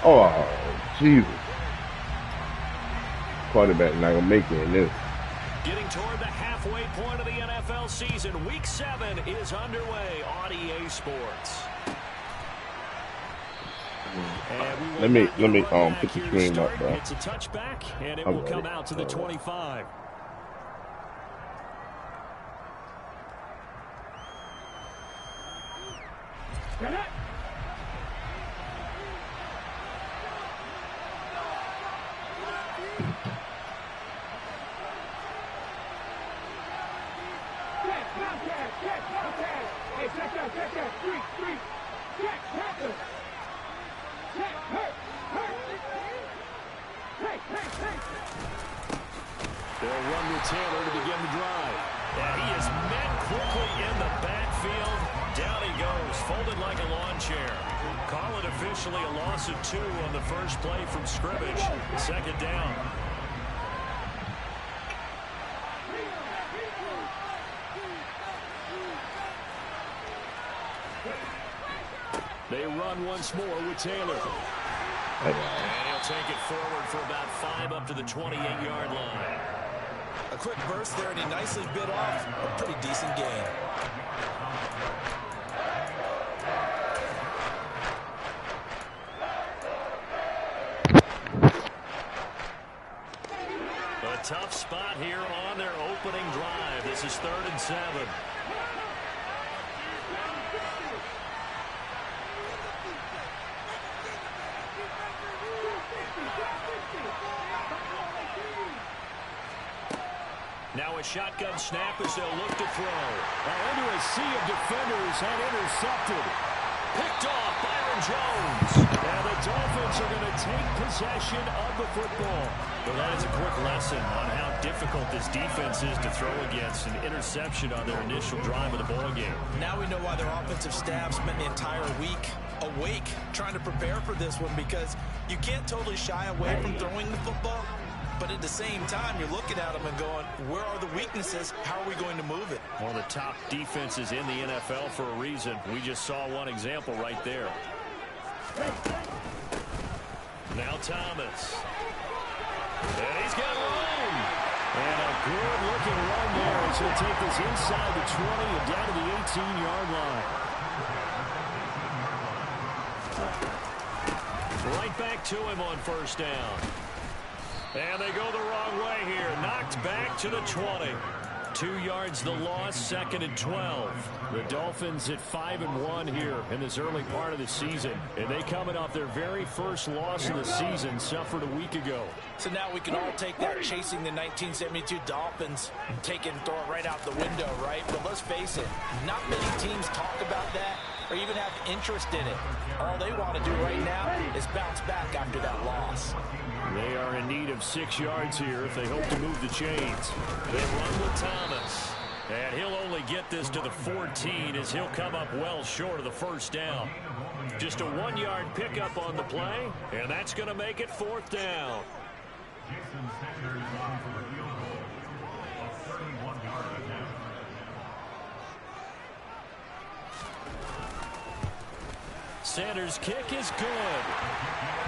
Oh, Jesus. Quarterback not going to make it in this. Getting toward the halfway point of the NFL season. Week 7 is underway on EA Sports. Let me put the screen up, bro. It's a touchback, and it will come out to the 25. They'll run with Taylor to begin the drive. And he is met quickly in the backfield. Down he goes, folded like a lawn chair. Call it officially a loss of 2 on the first play from scrimmage. Second down. They run once more with Taylor. And he'll take it forward for about 5 up to the 28-yard line. A quick burst there, and he nicely bit off a pretty decent gain. A tough spot here on their opening drive. This is 3rd and 7. Now a shotgun snap as they'll look to throw. Into a sea of defenders and intercepted. Picked off Byron Jones. And the Dolphins are going to take possession of the football. Well, that is a quick lesson on how difficult this defense is to throw against. An interception on their initial drive of the ballgame. Now we know why their offensive staff spent the entire week awake trying to prepare for this one, because you can't totally shy away from throwing the football. But at the same time, you're looking at them and going, where are the weaknesses? How are we going to move it? One of the top defenses in the NFL for a reason. We just saw one example right there. Now Thomas. And he's got room. And a good-looking run there as he'll take this inside the 20 and down to the 18-yard line. Right back to him on first down. And they go the wrong way here. Knocked back to the 20. 2 yards the loss, 2nd and 12. The Dolphins at 5-1 here in this early part of the season. And they coming off their very first loss of the season, suffered a week ago. So now we can all take that chasing the 1972 Dolphins and take it and throw it right out the window, right? But let's face it, not many teams talk about that or even have interest in it. All they want to do right now is bounce back after that loss. They are in need of 6 yards here if they hope to move the chains. They run with Thomas. And he'll only get this to the 14 as he'll come up well short of the first down. Just a 1-yard pickup on the play, and that's going to make it 4th down. Sanders' kick is good.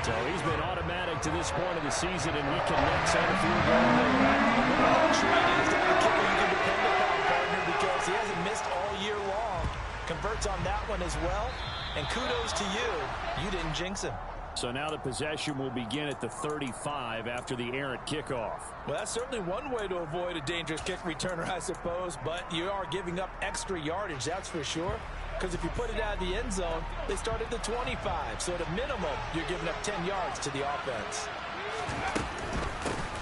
So he's been automatic to this point of the season, and he connects on the field goal. Is that the kicker you can depend upon, partner, because he hasn't missed all year long. Converts on that one as well. And kudos to you. You didn't jinx him. So now the possession will begin at the 35 after the errant kickoff. Well, that's certainly one way to avoid a dangerous kick returner, I suppose. But you are giving up extra yardage, that's for sure. Because if you put it out of the end zone, they start at the 25. So at a minimum, you're giving up 10 yards to the offense.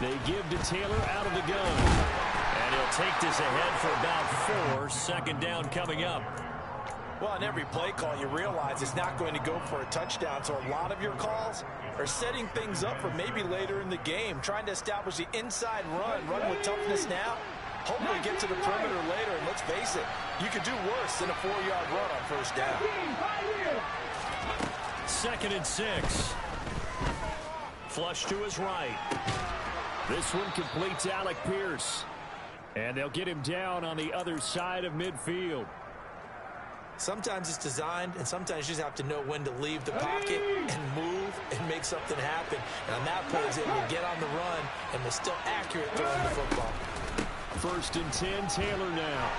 They give to Taylor out of the gun. And he'll take this ahead for about 4. Second down coming up. Well, on every play call, you realize it's not going to go for a touchdown. So a lot of your calls are setting things up for maybe later in the game, trying to establish the inside run with toughness now. Hopefully get to the perimeter later, and let's face it, you could do worse than a 4-yard run on first down. 2nd and 6. Flush to his right. This one completes Alec Pierce. And they'll get him down on the other side of midfield. Sometimes it's designed, and sometimes you just have to know when to leave the pocket and move and make something happen. And on that play, he's able to get on the run and was still accurate throwing the football. 1st and 10, Taylor now.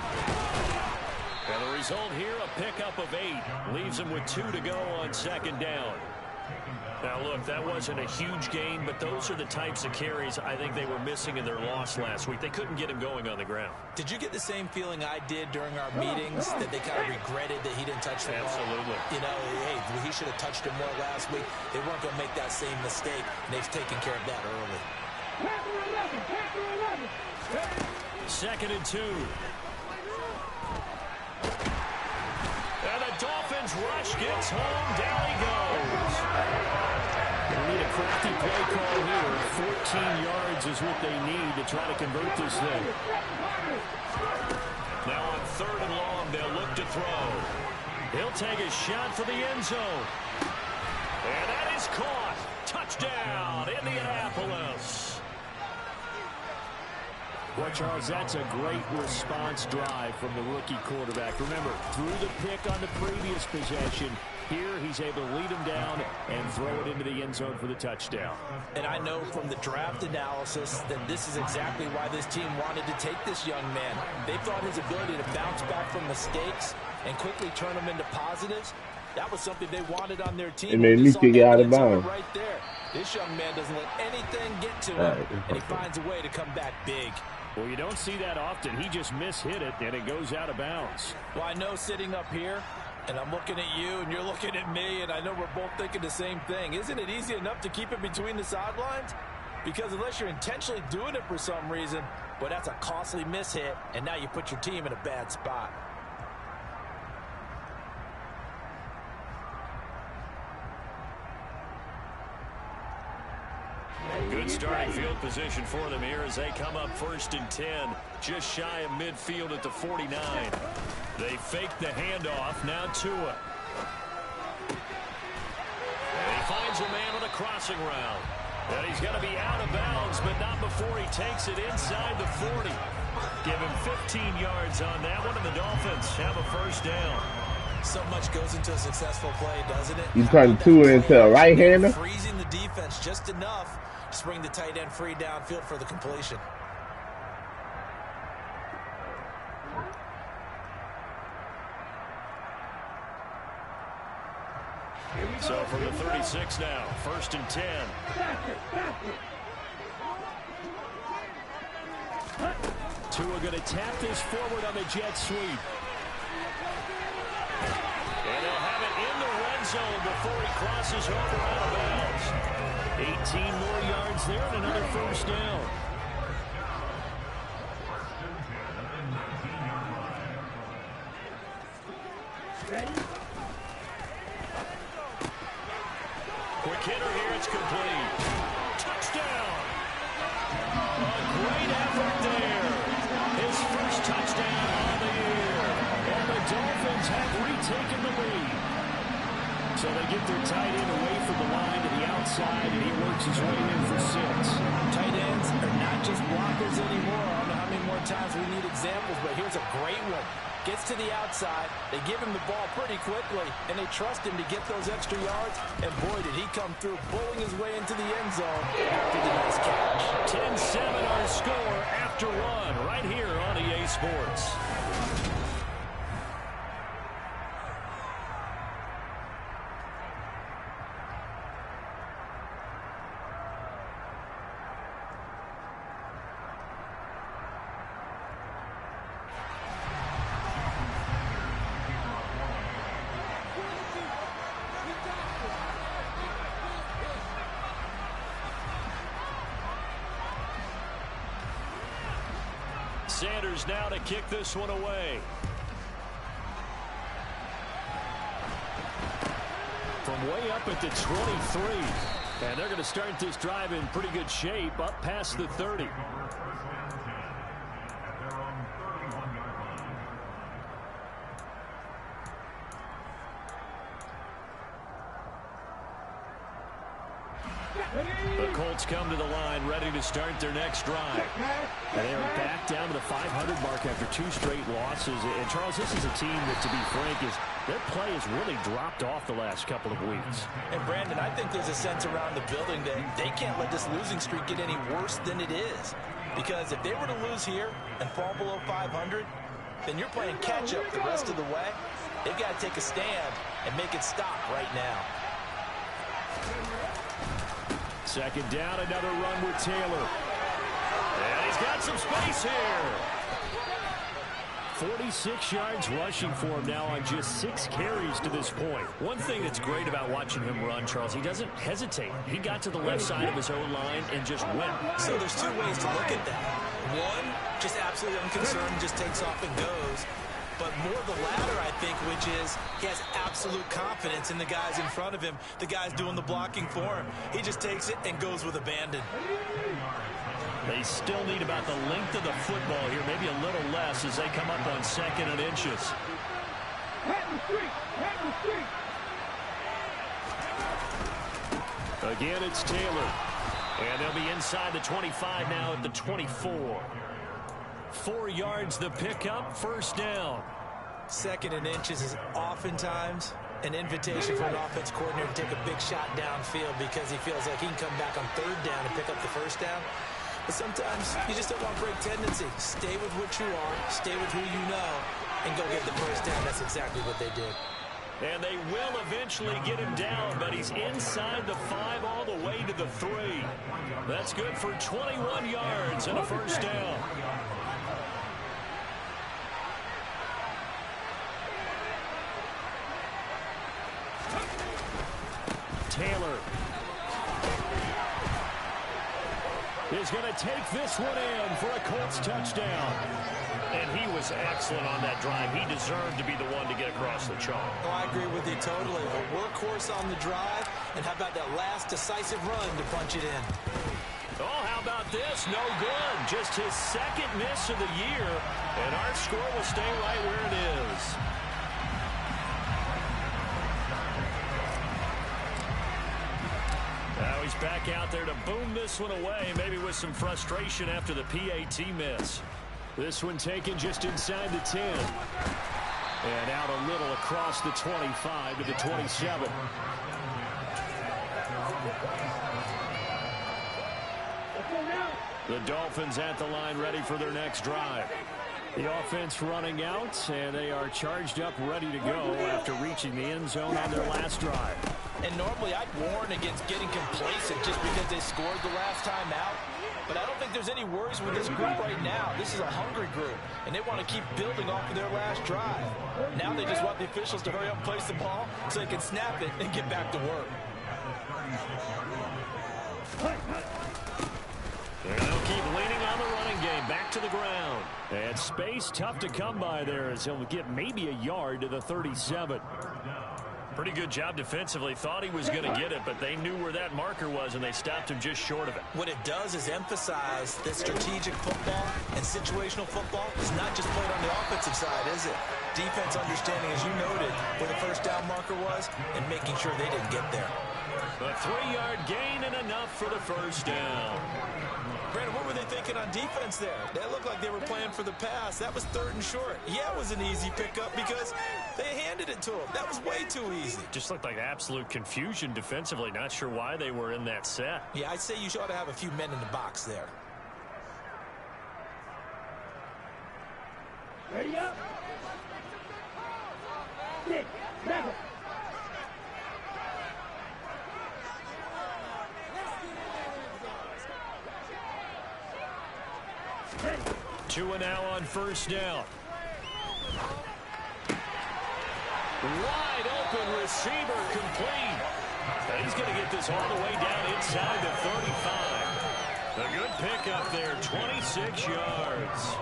And the result here, a pickup of 8. Leaves him with 2 to go on 2nd down. Now, look, that wasn't a huge gain, but those are the types of carries I think they were missing in their loss last week. They couldn't get him going on the ground. Did you get the same feeling I did during our meetings, that they kind of regretted that he didn't touch the ball? Absolutely. You know, hey, he should have touched it more last week. They weren't going to make that same mistake, and they've taken care of that early. 2nd and 2. And the Dolphins rush gets home. Down he goes. They need a crafty play call here. 14 yards is what they need to try to convert this thing. Now on 3rd and long, they'll look to throw. He'll take a shot for the end zone. And that is caught. Touchdown, Indianapolis. Well, Charles, that's a great response drive from the rookie quarterback. Remember, threw the pick on the previous possession. Here, he's able to lead him down and throw it into the end zone for the touchdown. And I know from the draft analysis that this is exactly why this team wanted to take this young man. They thought his ability to bounce back from mistakes and quickly turn them into positives, that was something they wanted on their team. It made me kick out of bounds. Right there. This young man doesn't let anything get to him, and he finds a way to come back big. Well, you don't see that often. He just mishit it, and it goes out of bounds. Well, I know sitting up here, and I'm looking at you, and you're looking at me, and I know we're both thinking the same thing. Isn't it easy enough to keep it between the sidelines? Because unless you're intentionally doing it for some reason, well, that's a costly mishit, and now you put your team in a bad spot. Good starting field position for them here as they come up 1st and 10, just shy of midfield at the 49. They fake the handoff, now Tua. And he finds a man on the crossing route. And he's going to be out of bounds, but not before he takes it inside the 40. Give him 15 yards on that one, and the Dolphins have a 1st down. So much goes into a successful play, doesn't it? You turn Tua into a right-hander? Freezing the defense just enough to bring the tight end free downfield for the completion. So from the 36 now, 1st and 10. Tua going to tap this forward on the jet sweep. And they'll have it in the red zone before he crosses over out of bounds. 18 more yards there and another 1st down. Quick hitter here, it's complete. Touchdown! A great effort there. His 1st touchdown on the year. And the Dolphins have retaken the lead. So they get their tight end away from the line to the outside, and he works his way in for 6. Tight ends are not just blockers anymore. I don't know how many more times we need examples, but here's a great one. Gets to the outside, they give him the ball pretty quickly, and they trust him to get those extra yards, and boy, did he come through, bowling his way into the end zone after the nice catch. 10-7 our score after 1 right here on EA Sports. Sanders now to kick this one away. From way up at the 23. And they're going to start this drive in pretty good shape up past the 30. The Colts come to the line ready to start their next drive. And they are back down to the 500 mark after 2 straight losses. And Charles, this is a team that, to be frank, is Their play has really dropped off the last couple of weeks. And Brandon, I think there's a sense around the building that they can't let this losing streak get any worse than it is. Because if they were to lose here and fall below 500, then you're playing catch-up the rest of the way. They've got to take a stand and make it stop right now. Second down, another run with Taylor. And he's got some space here. 46 yards rushing for him now on just 6 carries to this point. One thing that's great about watching him run, Charles, he doesn't hesitate. He got to the left side of his own line and just went. So there's 2 ways to look at that. One, just absolutely unconcerned, just takes off and goes. But more the latter, I think, which is he has absolute confidence in the guys in front of him, the guys doing the blocking for him. He just takes it and goes with abandon. They still need about the length of the football here, maybe a little less as they come up on 2nd and inches. Again, it's Taylor. And they'll be inside the 25 now at the 24. 4 yards the pickup, first down. 2nd and inches is oftentimes an invitation for an offense coordinator to take a big shot downfield because he feels like he can come back on 3rd down and pick up the first down. But sometimes you just don't want break tendency. Stay with what you are, stay with who you know, and go get the first down. That's exactly what they did. And they will eventually get him down, but he's inside the 5 all the way to the 3. That's good for 21 yards and a first down. Taylor is going to take this one in for a Colts touchdown. And he was excellent on that drive. He deserved to be the one to get across the chalk. Oh, I agree with you totally. A workhorse on the drive, and how about that last decisive run to punch it in? Oh, how about this? No good. Just his 2nd miss of the year, and our score will stay right where it is. Now he's back out there to boom this one away, maybe with some frustration after the PAT miss. This one taken just inside the 10. And out a little across the 25 to the 27. The Dolphins at the line ready for their next drive. The offense running out, and they are charged up, ready to go after reaching the end zone on their last drive. And normally I'd warn against getting complacent just because they scored the last time out. But I don't think there's any worries with this group right now. This is a hungry group, and they want to keep building off of their last drive. Now they just want the officials to hurry up and place the ball so they can snap it and get back to work. And they'll keep leaning on the running game. Back to the ground. And space tough to come by there as he'll get maybe a yard to the 37. Pretty good job defensively. Thought he was going to get it, but they knew where that marker was, and they stopped him just short of it. What it does is emphasize that strategic football and situational football is not just played on the offensive side, is it? Defense understanding, as you noted, where the first down marker was and making sure they didn't get there. A 3-yard gain and enough for the first down. Brandon, what were they thinking on defense there? They looked like they were playing for the pass. That was 3rd and short. Yeah, it was an easy pickup because they handed it to him. That was way too easy. Just looked like absolute confusion defensively. Not sure why they were in that set. Yeah, I'd say you ought to have a few men in the box there. Ready up. 6, 7. 2 and now on first down. Wide open receiver complete. And he's going to get this all the way down inside the 35. A good pickup there, 26 yards.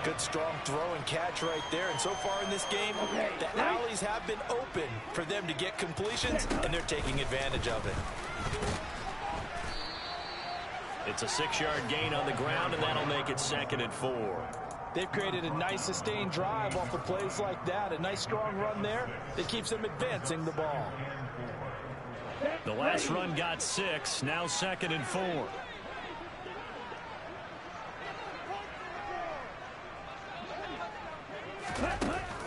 Good strong throw and catch right there. And so far in this game, the alleys have been open for them to get completions, and they're taking advantage of it. It's a 6-yard gain on the ground, and that'll make it 2nd and 4. They've created a nice sustained drive off of plays like that. A nice strong run there that keeps them advancing the ball. The last run got 6, now 2nd and 4.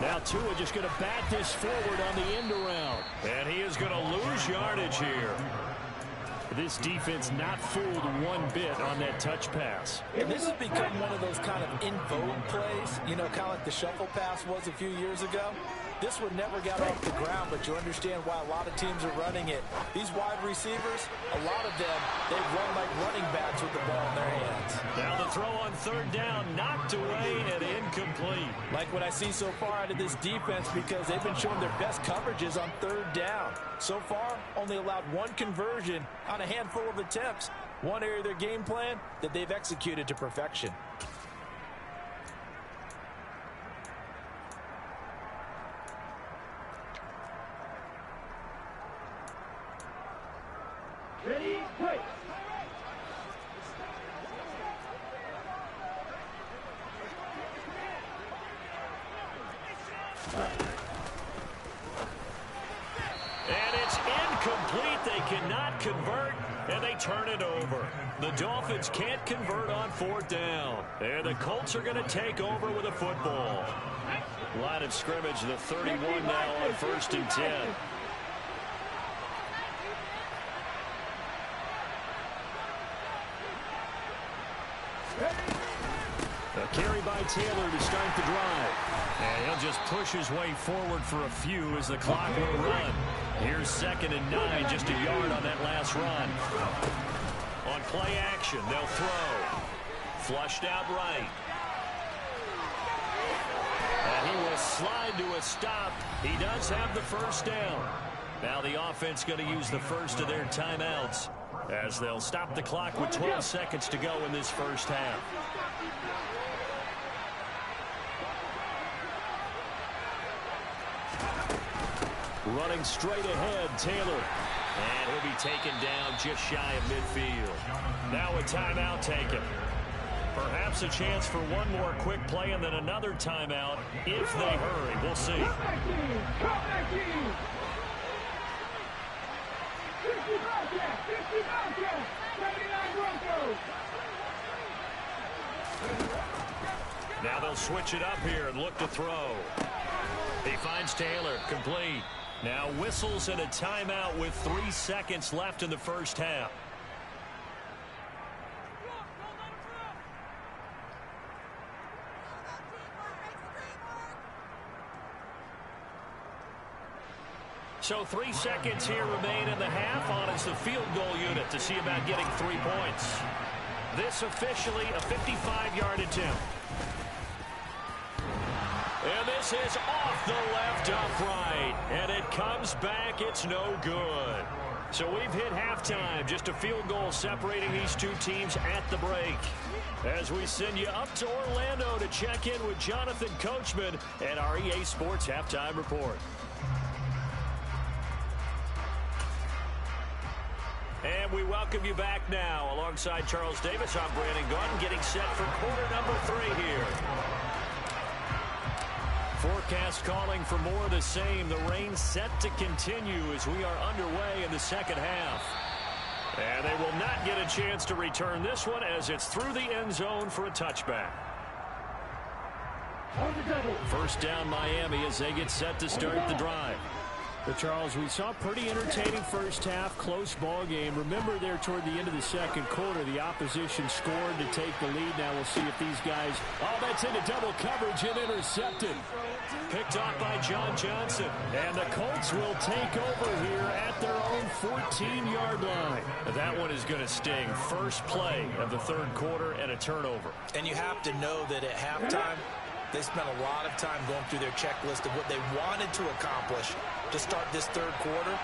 Now Tua just going to bat this forward on the end around. And he is going to lose yardage here. This defense not fooled one bit on that touch pass. And this has become one of those kind of in vogue plays, you know, kind of like the shuffle pass was a few years ago. This one never got off the ground, but you understand why a lot of teams are running it. These wide receivers, a lot of them, they run like running backs with the ball in their hands. Now the throw on third down, knocked away and incomplete. Like what I see so far out of this defense, because they've been showing their best coverages on third down. So far, only allowed one conversion on a handful of attempts. One area of their game plan that they've executed to perfection. Ready, play. And it's incomplete. They cannot convert, and they turn it over. The Dolphins can't convert on fourth down. And the Colts are going to take over with a football. Line of scrimmage, the 31 now on 1st and 10. A carry by Taylor to start the drive. And he'll just push his way forward for a few as the clock will run. Here's 2nd and 9, just a yard on that last run. On play action, they'll throw. Flushed out right. And he will slide to a stop. He does have the first down. Now the offense going to use the first of their timeouts as they'll stop the clock with 12 seconds to go in this first half. Running straight ahead, Taylor. And he'll be taken down just shy of midfield. Now a timeout taken. Perhaps a chance for one more quick play and then another timeout if they hurry. We'll see. Now they'll switch it up here and look to throw. He finds Taylor, complete. Now whistles and a timeout with 3 seconds left in the first half. So 3 seconds here remain in the half on as the field goal unit to see about getting 3 points. This officially a 55-yard attempt. And this is off the left upright. And it comes back. It's no good. So we've hit halftime. Just a field goal separating these two teams at the break. As we send you up to Orlando to check in with Jonathan Coachman and our EA Sports Halftime Report. And we welcome you back now. Alongside Charles Davis, I'm Brandon Gaudin, getting set for quarter number 3 here. Forecast calling for more of the same. The rain set to continue as we are underway in the second half. And they will not get a chance to return this one as it's through the end zone for a touchback. First down Miami as they get set to start the drive. But Charles, we saw a pretty entertaining first half, close ball game. Remember there toward the end of the second quarter, the opposition scored to take the lead. Now we'll see if these guys... Oh, that's into double coverage and intercepted. Picked off by John Johnson. And the Colts will take over here at their own 14-yard line. That one is going to sting. First play of the third quarter and a turnover. And you have to know that at halftime, they spent a lot of time going through their checklist of what they wanted to accomplish to start this third quarter.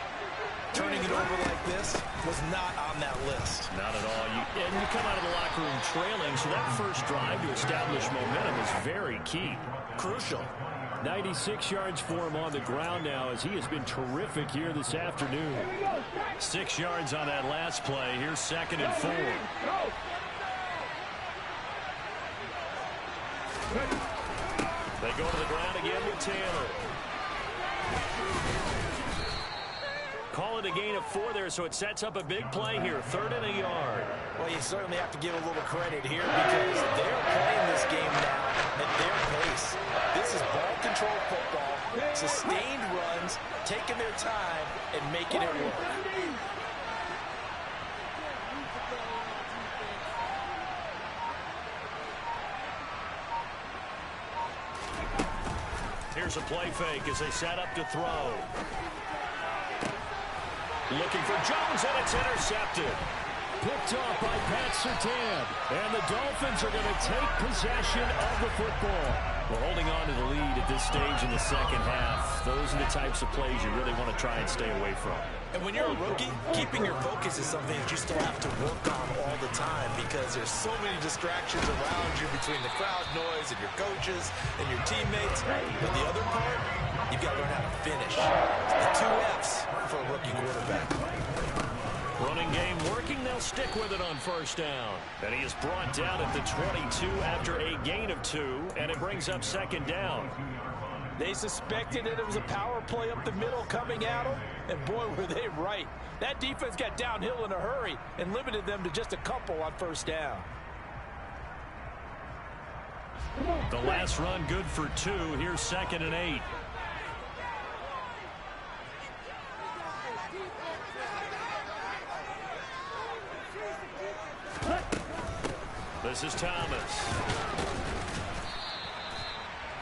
Turning it over like this was not on that list. Not at all. And you come out of the locker room trailing, so that first drive to establish momentum is very key. Crucial. 96 yards for him on the ground now as he has been terrific here this afternoon. 6 yards on that last play. Here's 2nd and 4. They go to the ground again with Taylor. Call it a gain of 4 there, so it sets up a big play here. 3rd and a yard. Well, you certainly have to give a little credit here because they're playing this game now at their pace. This is ball control football. Sustained runs, taking their time, and making it work. Here's a play fake as they set up to throw. Looking for Jones, and it's intercepted. Picked off by Pat Surtain. And the Dolphins are going to take possession of the football. We're holding on to the lead at this stage in the second half. Those are the types of plays you really want to try and stay away from. And when you're a rookie, keeping your focus is something that you still have to work on all the time because there's so many distractions around you between the crowd noise and your coaches and your teammates. But the other part, you've got to learn how to finish. The 2 Fs for a rookie quarterback. Running game working. They'll stick with it on first down. And he is brought down at the 22 after a gain of 2, and it brings up second down. They suspected that it was a power play up the middle coming at them, and boy, were they right. That defense got downhill in a hurry and limited them to just a couple on first down. The last run good for 2. Here's 2nd and 8. This is Thomas.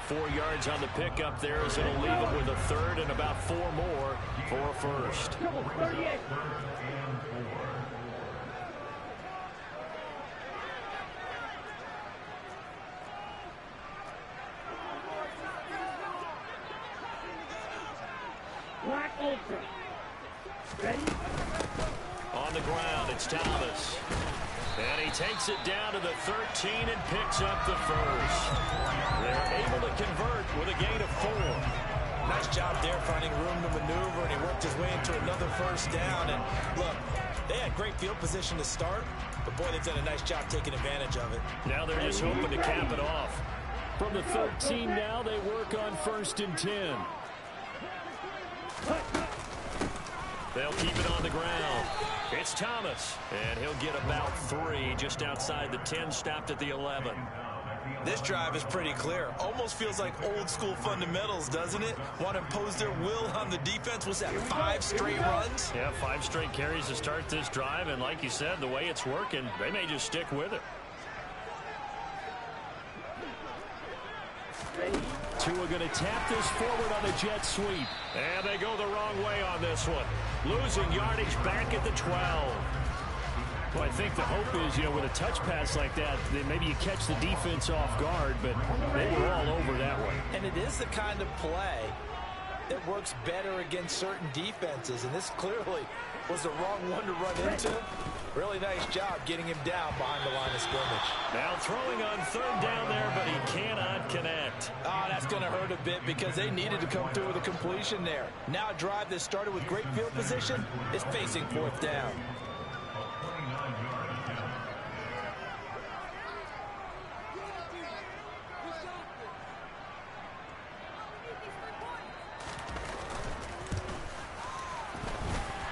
4 yards on the pickup there as it'll leave it with a 3rd and about 4 more for a first. On the ground, it's Thomas. And he takes it down to the 13 and picks up the first. They're able to convert with a gain of 4. Nice job there finding room to maneuver, and he worked his way into another first down. And look, they had great field position to start, but boy, they've done a nice job taking advantage of it. Now they're just hoping to cap it off. From the 13 now, they work on 1st and 10. They'll keep it on the ground. It's Thomas, and he'll get about 3 just outside the 10, stopped at the 11. This drive is pretty clear. Almost feels like old school fundamentals, doesn't it? Want to impose their will on the defense. Was that 5 straight runs? Yeah, 5 straight carries to start this drive, and like you said, the way it's working, they may just stick with it. Tua going to tap this forward on the jet sweep. And they go the wrong way on this one. Losing yardage back at the 12. Well, I think the hope is, with a touch pass like that, that maybe you catch the defense off guard, but they were all over that one. And it is the kind of play that works better against certain defenses, and this clearly was the wrong one to run into. Really nice job getting him down behind the line of scrimmage. Now throwing on 3rd down there, but he cannot connect. Oh, that's going to hurt a bit because they needed to come through with a completion there. Now a drive that started with great field position is facing 4th down.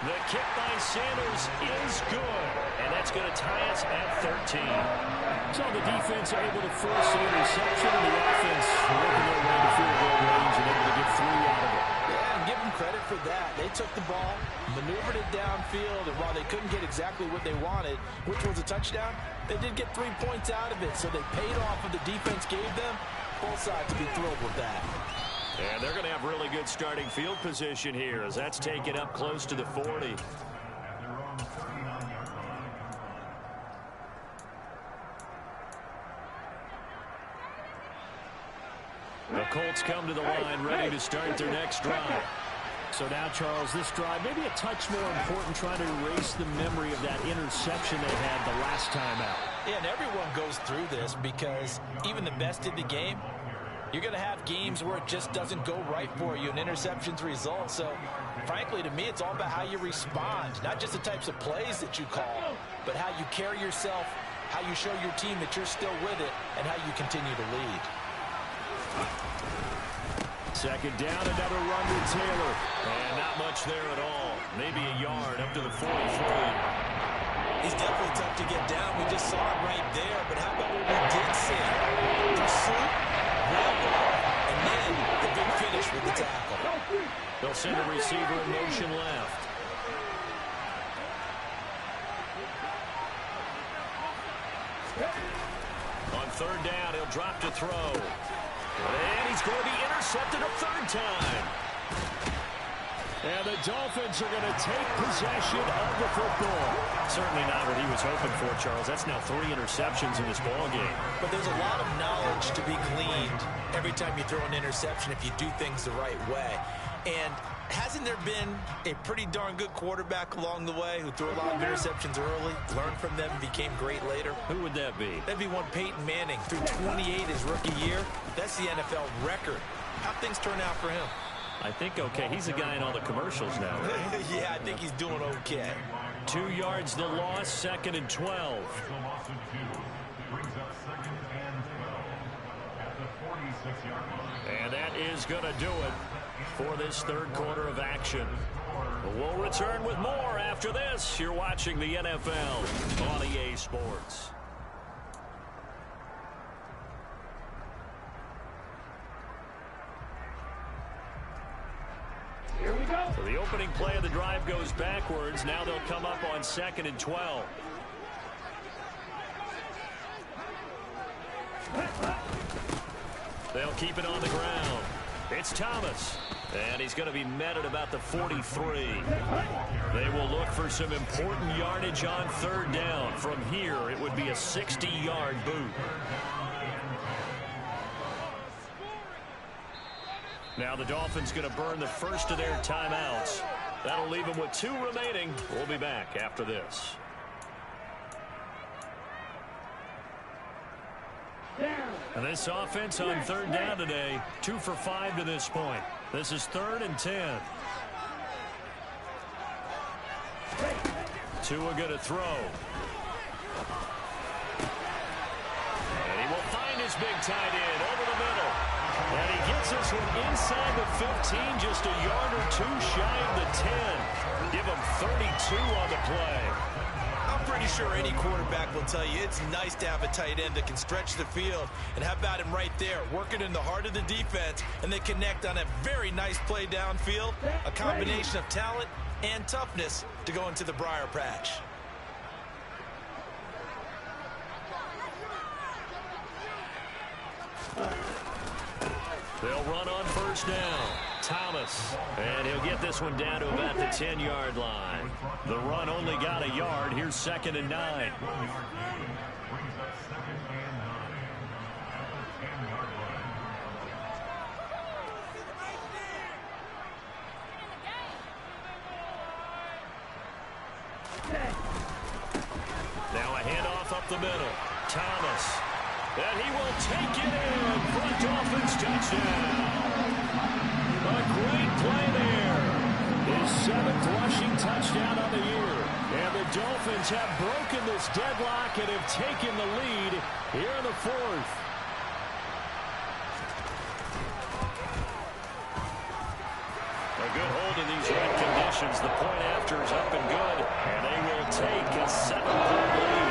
The kick by Sanders is good, and that's going to tie us at 13. So the defense able to force the interception, and the offense working their way to field goal range and able to get 3 out of it. Yeah, and give them credit for that. They took the ball, maneuvered it downfield, and while they couldn't get exactly what they wanted, which was a touchdown, they did get 3 points out of it, so they paid off what the defense gave them. Both sides to be thrilled with that. And they're going to have really good starting field position here as that's taken up close to the 40. The Colts come to the line ready to start their next drive. So now, Charles, this drive maybe a touch more important, trying to erase the memory of that interception they had the last time out. Yeah, and everyone goes through this because even the best in the game, you're going to have games where it just doesn't go right for you, and interceptions result. So, frankly, to me, it's all about how you respond, not just the types of plays that you call, but how you carry yourself, how you show your team that you're still with it, and how you continue to lead. 2nd down, another run with Taylor. And not much there at all. Maybe a yard up to the 43. He's definitely tough to get down. We just saw it right there, but how about what we did see? Pursuit, and then the big finish finish with the tackle. They'll send a receiver in motion left. On third down, he'll drop to throw. And he's going to be intercepted a third time. And the Dolphins are going to take possession of the football. Certainly not what he was hoping for, Charles. That's now 3 interceptions in this ball game. But there's a lot of knowledge to be gleaned every time you throw an interception if you do things the right way. And hasn't there been a pretty darn good quarterback along the way who threw a lot of interceptions early, learned from them, and became great later? Who would that be? That'd be one Peyton Manning. Threw 28 his rookie year. That's the NFL record. How'd things turn out for him? I think okay. He's a guy in all the commercials now, right? Yeah, I think he's doing okay. 2 yards the loss, 2nd and 12. And that is going to do it for this third quarter of action. We'll return with more after this. You're watching the NFL on EA Sports. Here we go. So the opening play of the drive goes backwards. Now they'll come up on 2nd and 12. They'll keep it on the ground. It's Thomas. And he's going to be met at about the 43. They will look for some important yardage on third down. From here, it would be a 60-yard boot. Now the Dolphins going to burn the first of their timeouts. That'll leave them with 2 remaining. We'll be back after this. And this offense on third down today, 2 for 5 to this point. This is 3rd and 10. Tua going to throw. And he will find his big tight end over the middle. And he gets this one inside the 15, just a yard or 2 shy of the 10. Give him 32 on the play. I'm pretty sure any quarterback will tell you it's nice to have a tight end that can stretch the field. And how about him right there, working in the heart of the defense, and they connect on a very nice play downfield, a combination of talent and toughness to go into the briar patch. They'll run on first down. Thomas. And he'll get this one down to about the 10-yard line. The run only got a yard. Here's 2nd and 9. Now a handoff up the middle. Thomas. And he will take it in for a Dolphins touchdown. A great play there. His 7th rushing touchdown on the year. And the Dolphins have broken this deadlock and have taken the lead here in the 4th. A good hold in these red conditions. The point after is up and good. And they will take a 7-point lead.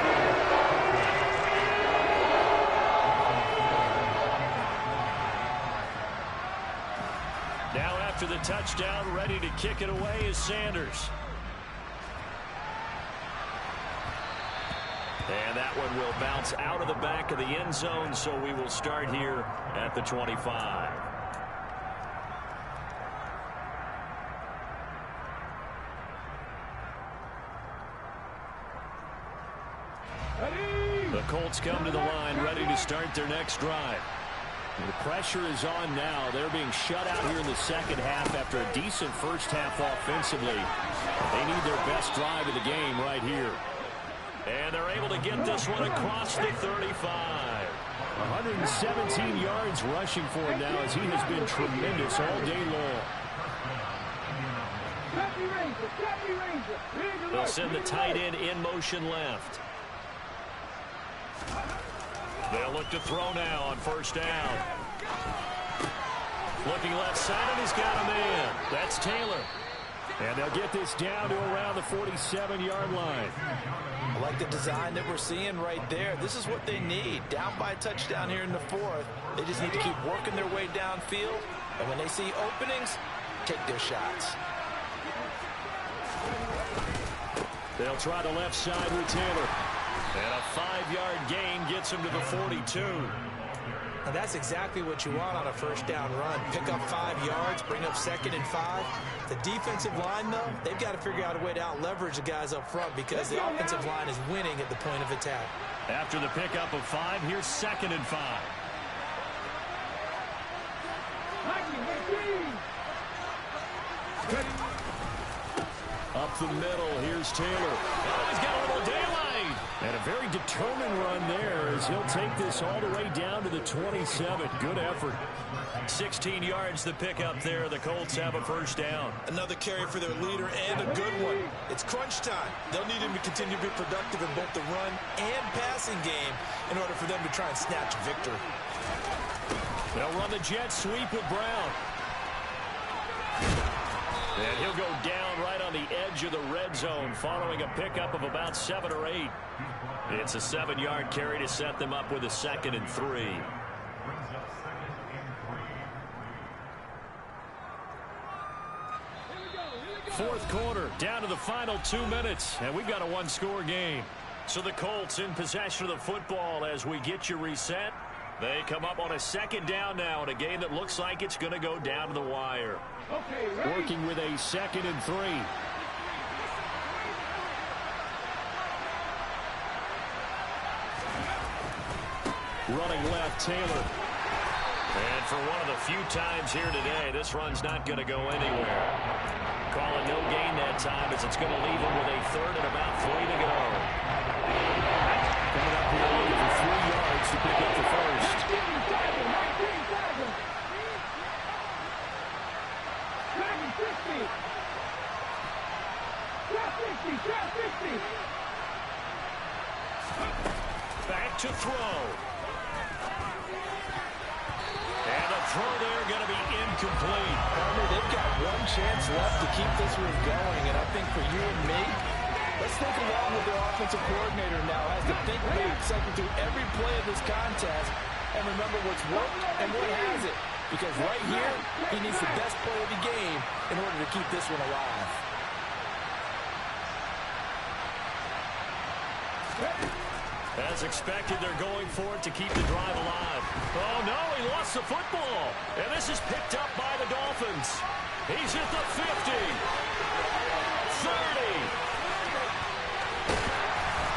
Now after the touchdown, ready to kick it away is Sanders. And that one will bounce out of the back of the end zone, so we will start here at the 25. The Colts come to the line, ready to start their next drive. The pressure is on now. They're being shut out here in the second half after a decent first half offensively. They need their best drive of the game right here. And they're able to get this one across the 35. 117 yards rushing for him now as he has been tremendous all day long. They'll send the tight end in motion left. They'll look to throw now on first down. Looking left side, and he's got a man. That's Taylor. And they'll get this down to around the 47-yard line. I like the design that we're seeing right there. This is what they need. Down by a touchdown here in the 4th. They just need to keep working their way downfield And when they see openings, take their shots. They'll try the left side with Taylor. And a 5-yard gain gets him to the 42. And that's exactly what you want on a first down run. Pick up 5 yards, bring up 2nd and 5. The defensive line, though, they've got to figure out a way to out-leverage the guys up front because the offensive line is winning at the point of attack. After the pickup of 5, here's 2nd and 5. Up the middle, here's Taylor. Oh, he's got a little daylight. And a very determined run there as he'll take this all the way down to the 27. Good effort. 16 yards the pickup there. The Colts have a first down. Another carry for their leader and a good one. It's crunch time. They'll need him to continue to be productive in both the run and passing game in order for them to try and snatch a victory. They'll run the jet sweep with Brown. And he'll go down right on the edge of the red zone following a pickup of about 7 or 8. It's a 7-yard carry to set them up with a 2nd and 3. Fourth quarter, down to the final 2 minutes, and we've got a 1-score game. So the Colts in possession of the football as we get you reset. They come up on a 2nd down now in a game that looks like it's going to go down to the wire. Working with a 2nd and 3. Running left, Taylor. And for one of the few times here today, this run's not going to go anywhere. Call it no gain that time as it's going to leave him with a 3rd and about 3 to go. Coming up here looking for 3 yards to pick up the first. Back to throw. And the throw there going to be incomplete. They've got one chance left to keep this one going, and I think for you and me, let's think along with their offensive coordinator now as to think big, cycle through every play of this contest, and remember what's worked and what hasn't. Because right here, he needs the best play of the game in order to keep this one alive. As expected, they're going for it to keep the drive alive. Oh, no, he lost the football. And this is picked up by the Dolphins. He's at the 50. 30.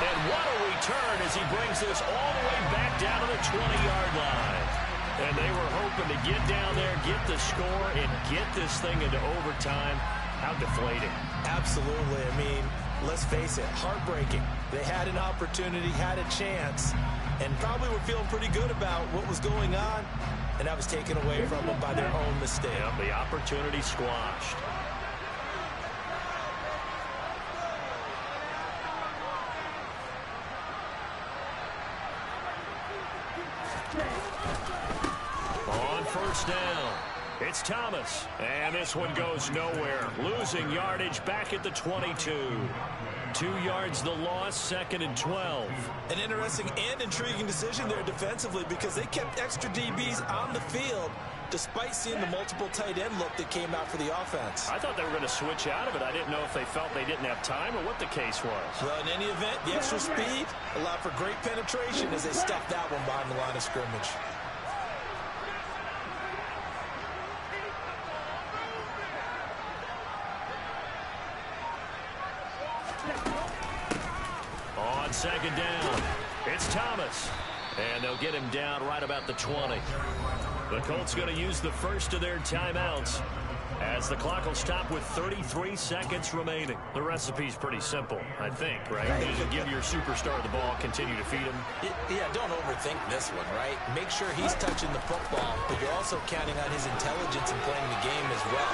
And what a return as he brings this all the way back down to the 20-yard line. And they were hoping to get down there, get the score, and get this thing into overtime. How deflating. Absolutely. I mean, let's face it, heartbreaking. They had an opportunity, had a chance, and probably were feeling pretty good about what was going on, and that was taken away from them by their own mistake. Yeah, the opportunity squashed. On first down, it's Thomas. And this one goes nowhere. Losing yardage back at the 22. 2 yards the loss, 2nd and 12. An interesting and intriguing decision there defensively because they kept extra DBs on the field despite seeing the multiple tight end look that came out for the offense. I thought they were going to switch out of it. I didn't know if they felt they didn't have time or what the case was. Well, in any event, the extra speed allowed for great penetration as they stuffed that one behind the line of scrimmage. On 2nd down, it's Thomas. And they'll get him down right about the 20. The Colts going to use the first of their timeouts as the clock will stop with 33 seconds remaining. The recipe's pretty simple, I think, right? You just give your superstar the ball, continue to feed him. Yeah, don't overthink this one, right? Make sure he's touching the football, but you're also counting on his intelligence in playing the game as well.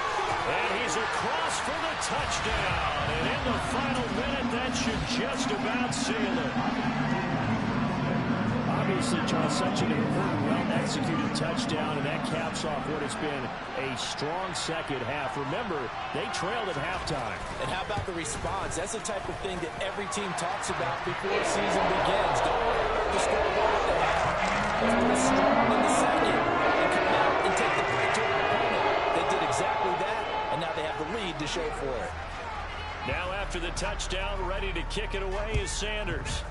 And he's across for the touchdown. And in the final minute, that should just about seal it. Obviously, John, such an important, well-executed touchdown, and that caps off what has been a strong second half. Remember, they trailed at halftime. And how about the response? That's the type of thing that every team talks about before the season begins. Don't worry about the scoreboard at the half. Let's put it strong in the second and come out and take the fight to an opponent. to show for it. Now after the touchdown, ready to kick it away is Sanders.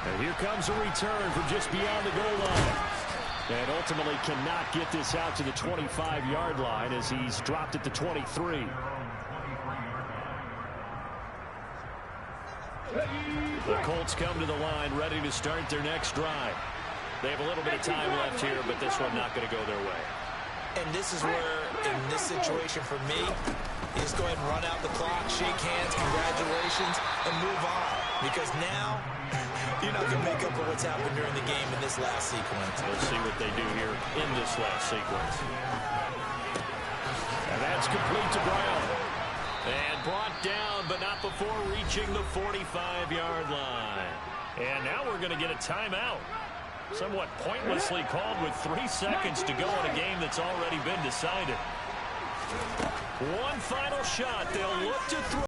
And here comes a return from just beyond the goal line. And ultimately cannot get this out to the 25-yard line as he's dropped at the 23. The Colts come to the line ready to start their next drive. They have a little bit of time left here, but this one not going to go their way. And this is where, in this situation for me, you just go ahead and run out the clock, shake hands, congratulations, and move on. Because now, you're not going to make up for what's happened during the game in this last sequence. Let's see what they do here in this last sequence. And that's complete to Brown. And brought down, but not before reaching the 45-yard line. And now we're going to get a timeout. Somewhat pointlessly called with 3 seconds to go in a game that's already been decided. One final shot. They'll look to throw.